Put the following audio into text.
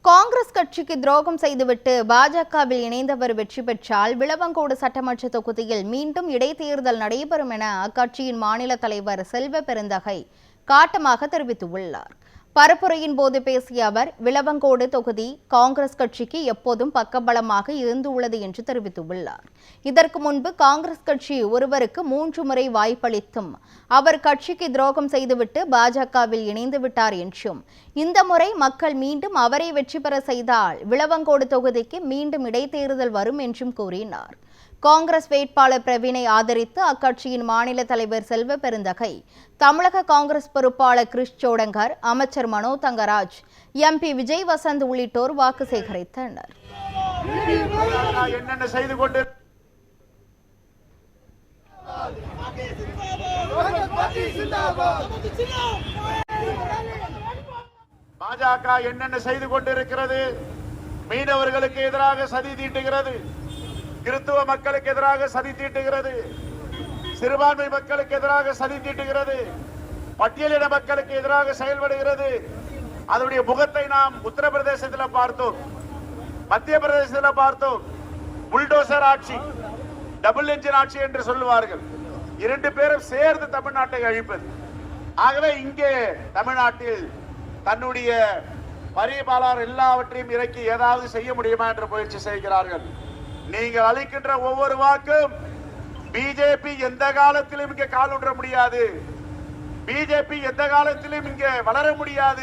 காங்கிரஸ் கட்சிக்கு துரோகம் செய்துவிட்டு பாஜகவில் இணைந்தவர் வெற்றி பெற்றால் விளவங்கோடு சட்டமன்ற தொகுதியில் மீண்டும் இடைத்தேர்தல் நடைபெறும் என அக்கட்சியின் மாநில தலைவர் செல்வ பெருந்தகை காட்டமாக தெரிவித்துள்ளார். பரப்புரையின் போது பேசிய அவர், விளவங்கோடு தொகுதி காங்கிரஸ் கட்சிக்கு எப்போதும் பக்கபலமாக இருந்துள்ளது என்று தெரிவித்துள்ளார். இதற்கு முன்பு காங்கிரஸ் கட்சி ஒருவருக்கு 3 முறை வாய்ப்பளித்தும் அவர் கட்சிக்கு துரோகம் செய்துவிட்டு பாஜகவில் இணைந்து விட்டார் என்றும், இந்த முறை மக்கள் மீண்டும் அவரை வெற்றி பெற செய்தால் விளவங்கோடு தொகுதிக்கு மீண்டும் இடைத்தேர்தல் வரும் என்றும் கூறினார். காங்கிரஸ் வேட்பாளர் பிரவீனை ஆதரித்து அக்கட்சியின் மாநில தலைவர் செல்வ பெருந்தகை, தமிழக காங்கிரஸ் பொறுப்பாளர் கிரிஷ் சோடங்கர், அமைச்சர் மனோ தங்கராஜ், MP விஜய் வசந்த் உள்ளிட்டோர் வாக்கு சேகரித்தனர். பாஜக என்னென்ன செய்து கொண்டிருக்கிறது? மீனவர்களுக்கு எதிராக சதி தீட்டுகிறது, கிறிஸ்துவ மக்களுக்கு எதிராக சதி தீட்டுகிறது, சிறுபான்மை மக்களுக்கு எதிராக சதி தீட்டுகிறது, பட்டியலின மக்களுக்கு எதிராக செயல்படுகிறது. அதனுடைய முகத்தை நாம் உத்தரப்பிரதேசத்தில் பார்த்தோம், மத்திய பிரதேசத்தில் பார்த்தோம். புல்டோசர் ஆட்சி, டபுள் என்ஜின் ஆட்சி என்று சொல்லுவார்கள். 2 பேரும் சேர்ந்து தமிழ்நாட்டை அழிப்பது. ஆகவே இங்கே தமிழ்நாட்டில் தன்னுடைய பரிபாலர் எல்லாவற்றையும் இறக்கி ஏதாவது செய்ய முடியுமா என்று முயற்சி செய்கிறார்கள். நீங்கள் அளிக்கின்ற ஒவ்வொரு வாக்கும் பிஜேபி எந்த காலத்திலும் இங்கே கால் ஊன்ற முடியாது, பிஜேபி எந்த காலத்திலும் இங்கே வளர முடியாது.